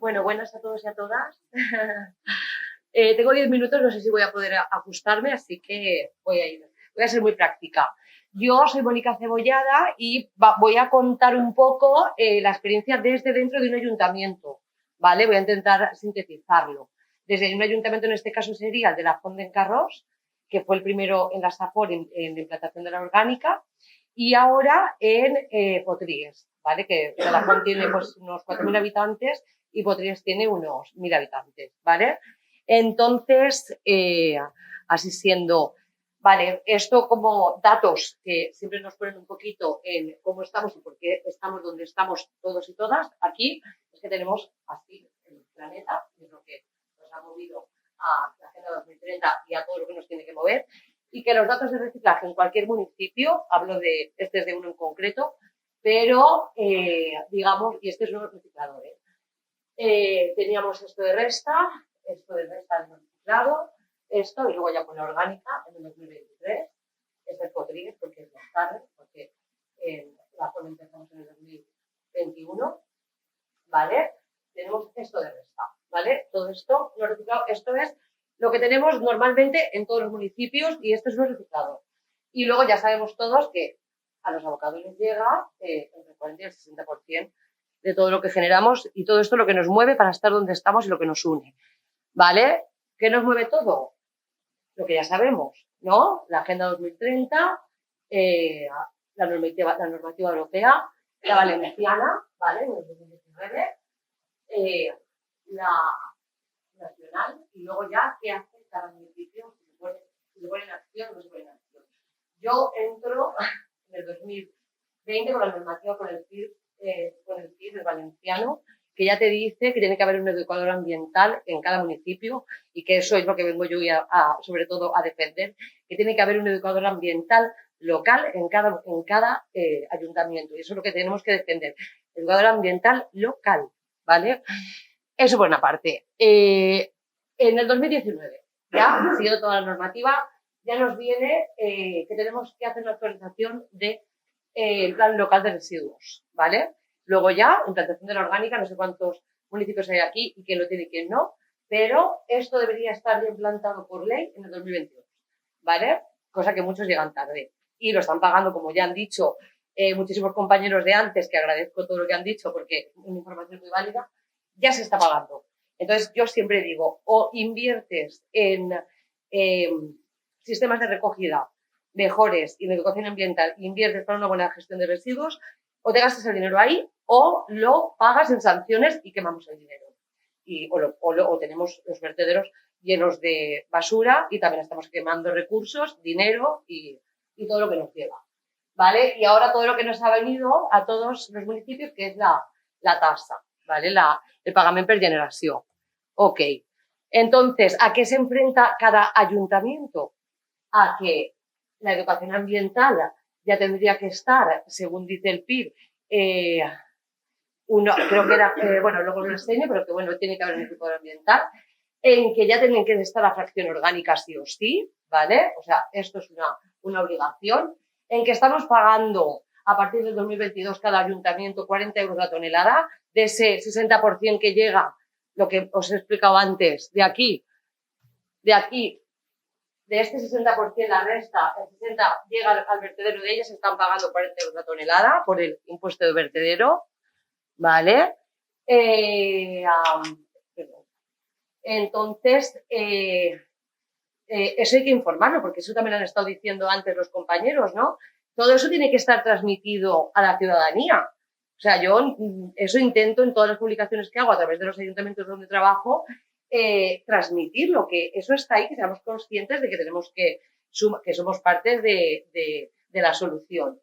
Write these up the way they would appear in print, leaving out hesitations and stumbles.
Bueno, buenas a todos y a todas. Tengo 10 minutos, no sé si voy a poder ajustarme, así que voy a ser muy práctica. Yo soy Mónica Cebollada y voy a contar un poco la experiencia desde dentro de un ayuntamiento, ¿vale? Voy a intentar sintetizarlo. Desde un ayuntamiento, en este caso sería el de la Font d'en Carròs, que fue el primero en la Safor en la implantación de la orgánica, y ahora en Potries, ¿vale? Que la Font tiene pues, unos 4.000 habitantes y Potries tiene unos 1.000 habitantes, ¿vale? Entonces, así siendo, vale, esto como datos que siempre nos ponen un poquito en cómo estamos y por qué estamos donde estamos todos y todas, aquí es que tenemos así el planeta, que es lo que nos ha movido a la Agenda 2030 y a todo lo que nos tiene que mover, y que los datos de reciclaje en cualquier municipio, hablo de, este es de uno en concreto, pero digamos, y este es uno reciclador, teníamos esto de resta en reciclado, esto, y luego ya con la orgánica en el 2023, es el Potries porque es más tarde, porque la forma empezamos en el 2021, ¿vale? Tenemos esto de resta, ¿vale? Todo esto, lo reciclado, esto es lo que tenemos normalmente en todos los municipios y esto es lo reciclado. Y luego ya sabemos todos que a los abocados les llega entre el 40 y el 60% de todo lo que generamos y todo esto lo que nos mueve para estar donde estamos y lo que nos une, ¿vale? ¿Qué nos mueve todo? Lo que ya sabemos, ¿no? La Agenda 2030, la normativa europea, la valenciana, ¿vale? En el 2019, la nacional y luego ya qué hace cada municipio, si se pone en acción o no se pone en acción. Yo entro en el 2020 con la normativa con el PIB, el valenciano, que ya te dice que tiene que haber un educador ambiental en cada municipio y que eso es lo que vengo yo sobre todo a defender, que tiene que haber un educador ambiental local en cada ayuntamiento y eso es lo que tenemos que defender, educador ambiental local, ¿vale? Eso por una parte. En el 2019, ya siguiendo toda la normativa, ya nos viene que tenemos que hacer una actualización del plan local de residuos, ¿vale? Luego ya, implantación de la orgánica, no sé cuántos municipios hay aquí y quién lo tiene y quién no, pero esto debería estar ya implantado por ley en el 2022, ¿vale? Cosa que muchos llegan tarde y lo están pagando, como ya han dicho muchísimos compañeros de antes, que agradezco todo lo que han dicho porque es una información muy válida, ya se está pagando. Entonces, yo siempre digo, o inviertes en sistemas de recogida mejores y en educación ambiental, inviertes para una buena gestión de residuos, o te gastas el dinero ahí, o lo pagas en sanciones y quemamos el dinero. O tenemos los vertederos llenos de basura y también estamos quemando recursos, dinero y todo lo que nos lleva. ¿Vale? Y ahora todo lo que nos ha venido a todos los municipios, que es la tasa, ¿vale? El pagament per generació. Ok. Entonces, ¿a qué se enfrenta cada ayuntamiento? A que la educación ambiental ya tendría que estar, según dice el PIB, creo que era, bueno, luego lo enseño, pero que bueno, tiene que haber un educador ambiental, en que ya tienen que estar la fracción orgánica sí o sí, ¿vale? O sea, esto es una obligación, en que estamos pagando a partir del 2022 cada ayuntamiento 40 euros la tonelada, de ese 60% que llega, lo que os he explicado antes, de aquí, de este 60% la resta, el 60% llega al vertedero de ellas, están pagando 40 euros la tonelada por el impuesto de vertedero, ¿vale? Entonces, eso hay que informarlo, porque eso también lo han estado diciendo antes los compañeros, ¿no? Todo eso tiene que estar transmitido a la ciudadanía. O sea, yo eso intento en todas las publicaciones que hago a través de los ayuntamientos donde trabajo, transmitirlo, que eso está ahí, que seamos conscientes de que tenemos que somos parte de la solución,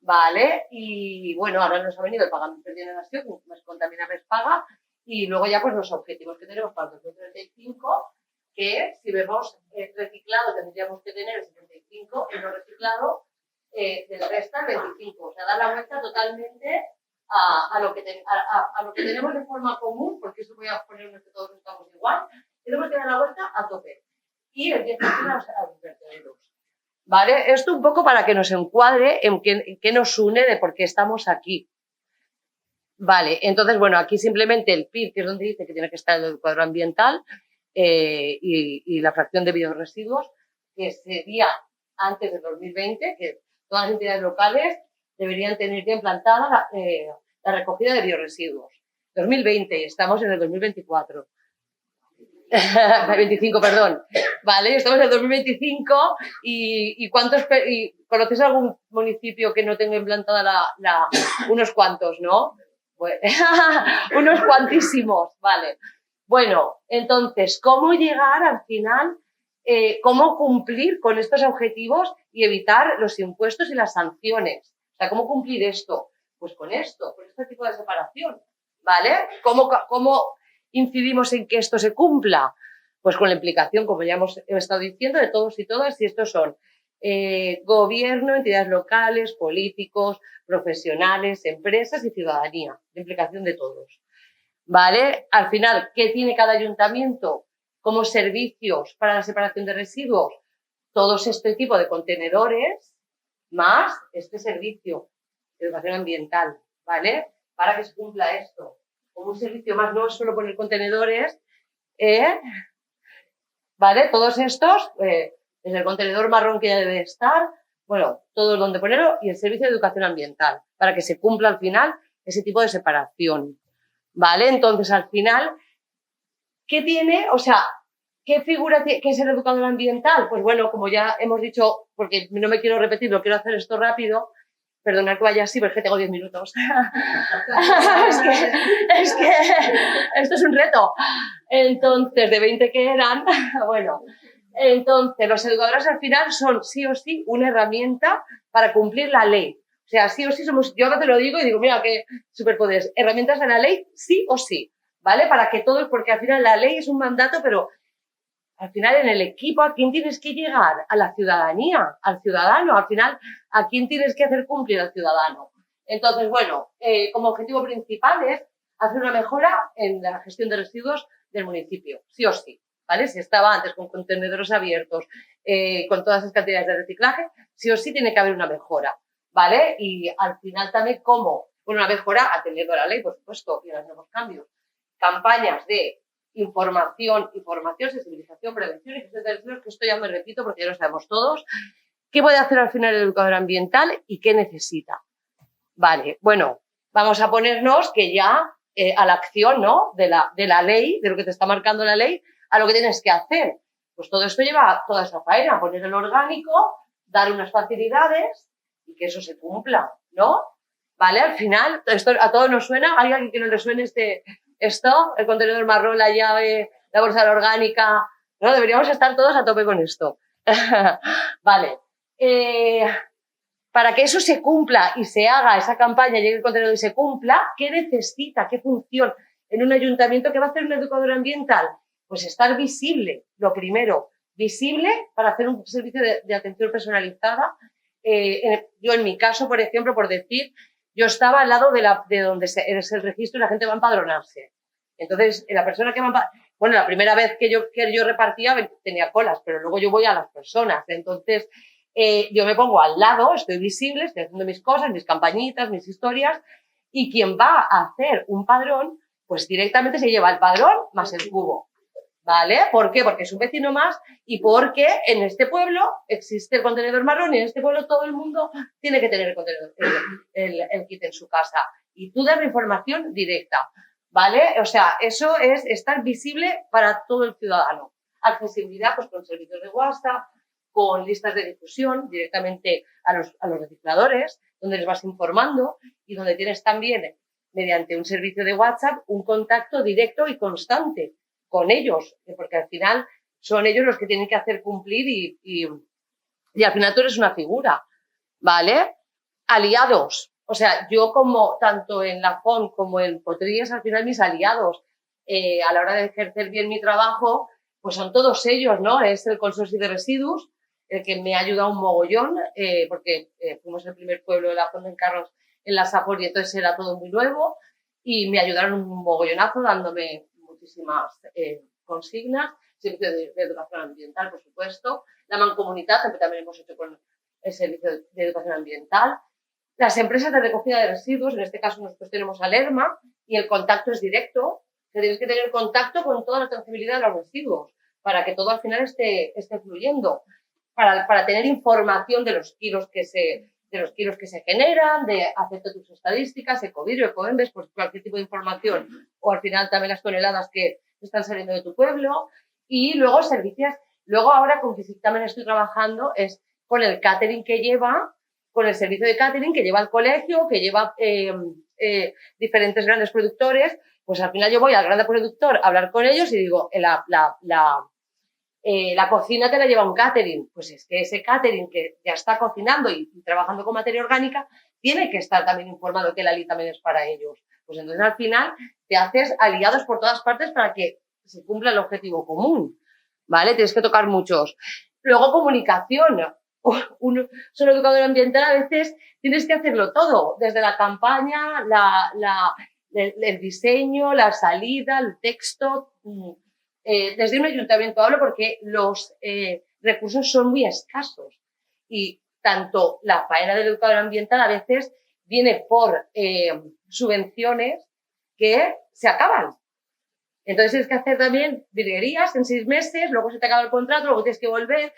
¿vale? Y bueno, ahora nos ha venido el pagamento de generación, que más contamina más paga, y luego ya pues los objetivos que tenemos para el 2035, que si vemos reciclado tendríamos que tener el 75 y no reciclado del resto el 25. O sea, dar la vuelta totalmente a lo que tenemos de forma común, porque eso voy a ponernos que todos estamos igual, tenemos que dar la vuelta a tope. Y el 10% a los vertederos. ¿Vale? Esto un poco para que nos encuadre en qué nos une de por qué estamos aquí. Vale, entonces, bueno, aquí simplemente el PIB, que es donde dice que tiene que estar el cuadro ambiental y la fracción de bioresiduos, que sería antes del 2020, que todas las entidades locales deberían tener ya implantada la recogida de bioresiduos. 2020, estamos en el 2024. 25, perdón. Vale, estamos en el 2025 y ¿conoces algún municipio que no tenga implantada unos cuantos, no? Bueno, unos cuantísimos, vale. Bueno, entonces, ¿cómo llegar al final, cómo cumplir con estos objetivos y evitar los impuestos y las sanciones? O sea, ¿cómo cumplir esto? Pues con este tipo de separación, ¿vale? ¿Cómo incidimos en que esto se cumpla? Pues con la implicación, como ya hemos estado diciendo, de todos y todas, y estos son gobierno, entidades locales, políticos, profesionales, empresas y ciudadanía, la implicación de todos. ¿Vale? Al final, ¿qué tiene cada ayuntamiento como servicios para la separación de residuos? Todos este tipo de contenedores más este servicio de educación ambiental, ¿vale? Para que se cumpla esto. Como un servicio más, no es solo poner contenedores, ¿vale? Todos estos, desde el contenedor marrón que ya debe estar, bueno, todo donde ponerlo y el servicio de educación ambiental, para que se cumpla al final ese tipo de separación, ¿vale? Entonces, al final, ¿qué tiene? O sea, ¿qué figura tiene que es el educador ambiental? Pues bueno, como ya hemos dicho, porque no me quiero repetir, lo quiero hacer esto rápido, perdonad que vaya así, pero es que tengo 10 minutos. es que esto es un reto. Entonces, de 20 que eran, bueno, entonces los educadores al final son sí o sí una herramienta para cumplir la ley. O sea, sí o sí somos, yo ahora te lo digo y digo, mira, qué superpoderes, herramientas de la ley sí o sí, ¿vale? Para que todos, porque al final la ley es un mandato, pero al final en el equipo, ¿a quién tienes que llegar? A la ciudadanía, al ciudadano. Al final, ¿a quién tienes que hacer cumplir al ciudadano? Entonces, bueno, como objetivo principal es hacer una mejora en la gestión de residuos del municipio, sí o sí, ¿vale? Si estaba antes con contenedores abiertos, con todas esas cantidades de reciclaje, sí o sí tiene que haber una mejora, ¿vale? Y al final también, ¿cómo? Bueno, una mejora atendiendo a la ley, por supuesto, y a los nuevos cambios. Campañas de información, sensibilización, prevención y gestión de residuos, que esto ya me repito porque ya lo sabemos todos. ¿Qué puede hacer al final el educador ambiental y qué necesita? Vale, bueno, vamos a ponernos que ya a la acción, ¿no? De la ley, de lo que te está marcando la ley, a lo que tienes que hacer. Pues todo esto lleva toda esa faena, poner el orgánico, dar unas facilidades y que eso se cumpla, ¿no? Vale, al final, esto a todos nos suena, ¿hay alguien que no le suene esto? El contenedor marrón, la llave, la bolsa orgánica, ¿no? Deberíamos estar todos a tope con esto. Vale. Para que eso se cumpla y se haga esa campaña, llegue el contenedor y se cumpla, ¿qué necesita? ¿Qué función? En un ayuntamiento, ¿qué va a hacer un educador ambiental? Pues estar visible, lo primero. Visible para hacer un servicio de atención personalizada. Yo, en mi caso, por ejemplo, por decir, yo estaba al lado de donde es el registro y la gente va a empadronarse. Entonces, la persona que va a empadronarse, bueno, la primera vez que yo repartía tenía colas, pero luego yo voy a las personas. Entonces, yo me pongo al lado, estoy visible, estoy haciendo mis cosas, mis campañitas, mis historias, y quien va a hacer un padrón, pues directamente se lleva el padrón más el cubo. ¿Vale? ¿Por qué? Porque es un vecino más y porque en este pueblo existe el contenedor marrón y en este pueblo todo el mundo tiene que tener el contenedor, el kit en su casa. Y tú das la información directa, ¿vale? O sea, eso es estar visible para todo el ciudadano. Accesibilidad, pues con servicios de WhatsApp, con listas de difusión directamente a los recicladores, donde les vas informando y donde tienes también, mediante un servicio de WhatsApp, un contacto directo y constante con ellos, porque al final son ellos los que tienen que hacer cumplir y al final tú eres una figura, ¿vale? Aliados, o sea, yo como tanto en la FON como en Potrías, al final mis aliados a la hora de ejercer bien mi trabajo, pues son todos ellos, ¿no? Es el consorcio de residuos, el que me ha ayudado un mogollón, porque fuimos el primer pueblo de la FON en Carros en la SAPOR y entonces era todo muy nuevo y me ayudaron un mogollonazo dándome muchísimas consignas, servicio de educación ambiental, por supuesto, la mancomunidad, que también hemos hecho con el servicio de educación ambiental, Las empresas de recogida de residuos, en este caso nosotros tenemos Alerma, y el contacto es directo, que tienes que tener contacto con toda la trazabilidad de los residuos para que todo al final esté fluyendo, para tener información de los kilos que se generan, de hacer tus estadísticas, Ecovidrio, Ecoembes, pues cualquier tipo de información, o al final también las toneladas que están saliendo de tu pueblo, y luego servicios. Luego ahora con que sí también estoy trabajando es con el catering que lleva, con el servicio de catering que lleva el colegio, que lleva diferentes grandes productores, pues al final yo voy al grande productor a hablar con ellos y digo, la cocina te la lleva un catering. Pues es que ese catering que ya está cocinando y trabajando con materia orgánica tiene que estar también informado que el Ali también es para ellos. Pues entonces al final te haces aliados por todas partes para que se cumpla el objetivo común, ¿vale? Tienes que tocar muchos. Luego comunicación. Solo educador ambiental a veces tienes que hacerlo todo, desde la campaña, el diseño, la salida, el texto. Desde un ayuntamiento hablo porque los recursos son muy escasos y tanto la faena del educador ambiental a veces viene por subvenciones que se acaban. Entonces tienes que hacer también virguerías en 6 meses, luego se te acaba el contrato, luego tienes que volver,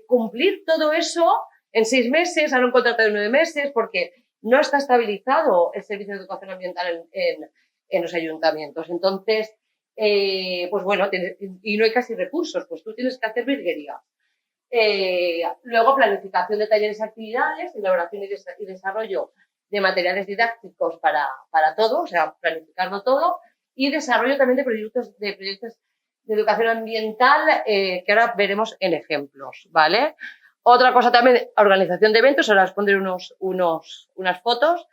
cumplir todo eso en 6 meses, ahora un contrato de 9 meses, porque no está estabilizado el servicio de educación ambiental en los ayuntamientos. Entonces, pues bueno, y no hay casi recursos, pues tú tienes que hacer virguerías. Luego, planificación de talleres y actividades, elaboración y desarrollo de materiales didácticos para todo, o sea, planificarlo todo, y desarrollo también de proyectos de educación ambiental, que ahora veremos en ejemplos, ¿vale? Otra cosa también, organización de eventos, ahora os pondré unas fotos,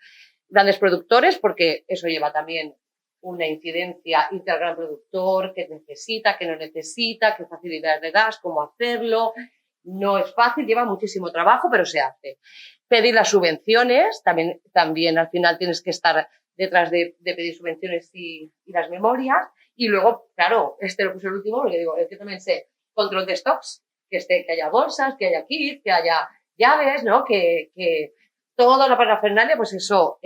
grandes productores, porque eso lleva también una incidencia entre el gran productor, qué necesita, qué no necesita, qué facilidades le das, cómo hacerlo. No es fácil, lleva muchísimo trabajo, pero se hace. Pedir las subvenciones, también al final tienes que estar detrás de pedir subvenciones y las memorias. Y luego, claro, lo puse el último, porque digo, es que también sé control de stocks, que haya bolsas, que haya kits, que haya llaves, ¿no? Que toda la parafernalia, pues eso,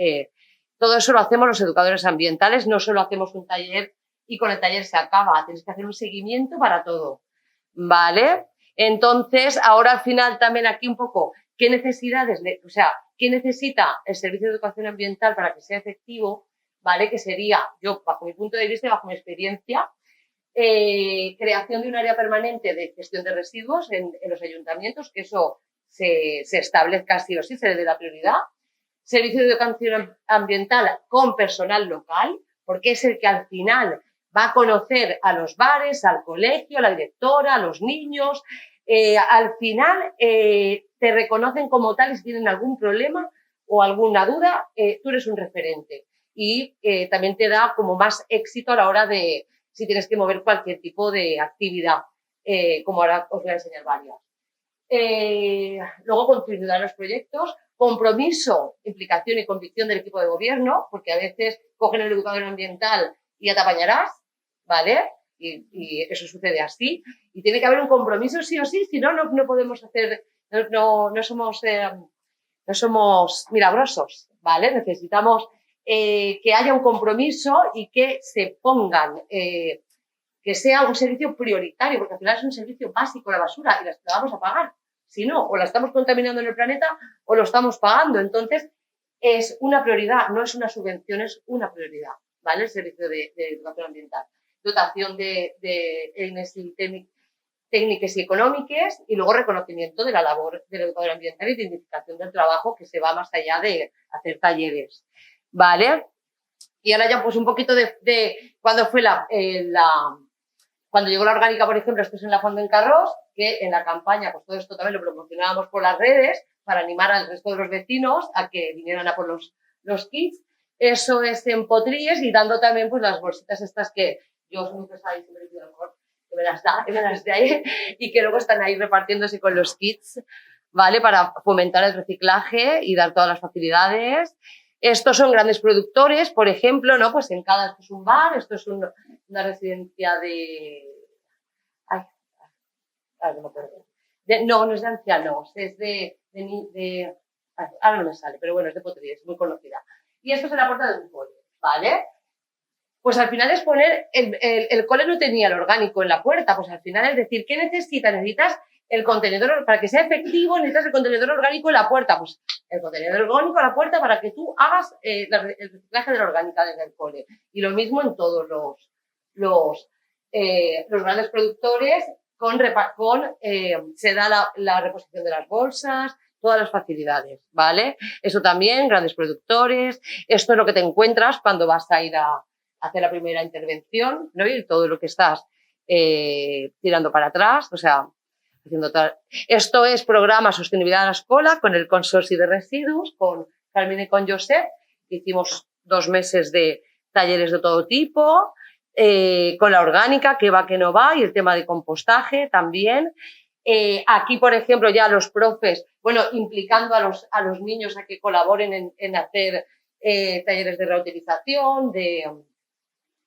todo eso lo hacemos los educadores ambientales, no solo hacemos un taller y con el taller se acaba, tienes que hacer un seguimiento para todo, ¿vale? Entonces, ahora al final también aquí un poco, ¿qué necesidades, qué necesita el servicio de educación ambiental para que sea efectivo? ¿Vale? Que sería, yo, bajo mi punto de vista y bajo mi experiencia, creación de un área permanente de gestión de residuos en los ayuntamientos, que eso se establezca sí o sí, se le dé la prioridad. Servicio de educación ambiental con personal local, porque es el que al final va a conocer a los bares, al colegio, a la directora, a los niños. Al final te reconocen como tal y si tienen algún problema o alguna duda, tú eres un referente. Y también te da como más éxito a la hora de si tienes que mover cualquier tipo de actividad, como ahora os voy a enseñar varias. Luego continuar los proyectos, compromiso, implicación y convicción del equipo de gobierno, porque a veces cogen el educador ambiental y ya te apañarás, ¿vale? Y eso sucede así. Y tiene que haber un compromiso sí o sí, si no, no podemos hacer, no somos milagrosos, ¿vale? Necesitamos que haya un compromiso y que se pongan, que sea un servicio prioritario, porque al final es un servicio básico la basura y la vamos a pagar. Si no, o la estamos contaminando en el planeta o lo estamos pagando. Entonces, es una prioridad, no es una subvención, es una prioridad, ¿vale? El servicio de educación ambiental. Dotación de técnicas y económicas y luego reconocimiento de la labor del educador ambiental y identificación del trabajo que se va más allá de hacer talleres, ¿vale? Y ahora ya pues un poquito de cuando fue cuando llegó la orgánica, por ejemplo, esto es en la Font en Carrós, que en la campaña, pues todo esto también lo promocionábamos por las redes para animar al resto de los vecinos a que vinieran a por los kits. Eso es en Potries y dando también pues las bolsitas estas que yo soy muy pesada y siempre pido mejor que me las dé ahí y que luego están ahí repartiéndose con los kits, ¿vale? Para fomentar el reciclaje y dar todas las facilidades. Estos son grandes productores, por ejemplo, ¿no? Pues en cada, esto es un bar, esto es una residencia de... Ay, no me acuerdo. No es de ancianos, es de ahora no me sale, pero bueno, es de Potries, es muy conocida. Y esto es en la puerta de un cole, ¿vale? Pues al final es poner, el cole no tenía el orgánico en la puerta, pues al final es decir, ¿qué necesitas? Necesitas el contenedor, para que sea efectivo, necesitas el contenedor orgánico en la puerta, pues el contenedor orgánico en la puerta para que tú hagas el reciclaje de la orgánica desde el cole. Y lo mismo en todos los grandes productores, se da la reposición de las bolsas, todas las facilidades, ¿vale? Eso también, grandes productores, esto es lo que te encuentras cuando vas a ir a hacer la primera intervención, ¿no? Y todo lo que estás tirando para atrás, o sea, haciendo tal. Esto es programa Sostenibilidad a la Escola con el Consorcio de Residuos, con Carmen y con Josep, que hicimos 2 meses de talleres de todo tipo, con la orgánica, que va, que no va, y el tema de compostaje también. Aquí, por ejemplo, ya los profes, bueno, implicando a los niños a que colaboren en hacer talleres de reutilización, de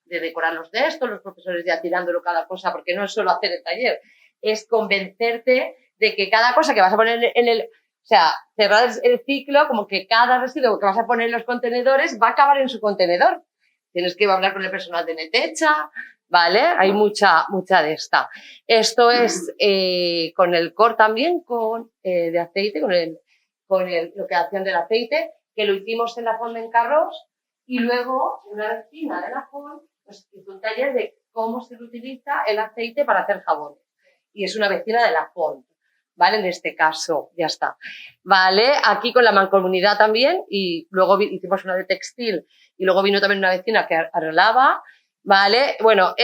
decorarlos de esto, los profesores ya tirándolo cada cosa, porque no es solo hacer el taller, es convencerte de que cada cosa que vas a poner o sea, cerrar el ciclo, como que cada residuo que vas a poner en los contenedores va a acabar en su contenedor. Tienes que hablar con el personal de Netecha, ¿vale? Hay mucha de esta. Esto es con el core también, de aceite, con lo que hacían del aceite, que lo hicimos en la Font en Carros, y luego una vecina de la Font pues hizo un taller de cómo se utiliza el aceite para hacer jabón. Y es una vecina de la Font, ¿vale? En este caso, ya está. ¿Vale? Aquí con la mancomunidad también, y luego hicimos una de textil, y luego vino también una vecina que arreglaba, ¿vale? Bueno,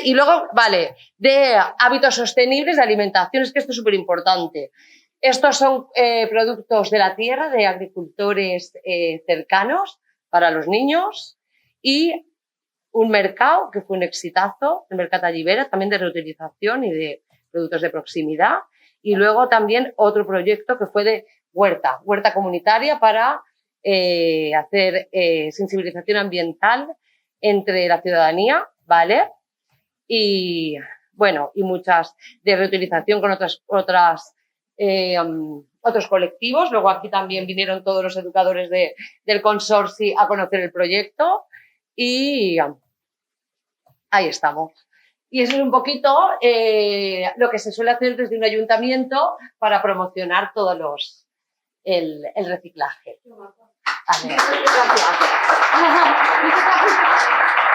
y luego, vale, de hábitos sostenibles de alimentación, es que esto es súper importante. Estos son productos de la tierra, de agricultores cercanos para los niños, y un mercado que fue un exitazo, el Mercat Allibera, también de reutilización y de productos de proximidad. Y luego también otro proyecto que fue de huerta comunitaria para hacer sensibilización ambiental entre la ciudadanía, ¿vale? Y bueno, y muchas de reutilización con otros colectivos. Luego aquí también vinieron todos los educadores del consorcio a conocer el proyecto y ahí estamos. Y eso es un poquito lo que se suele hacer desde un ayuntamiento para promocionar todos el reciclaje. Vale. Gracias.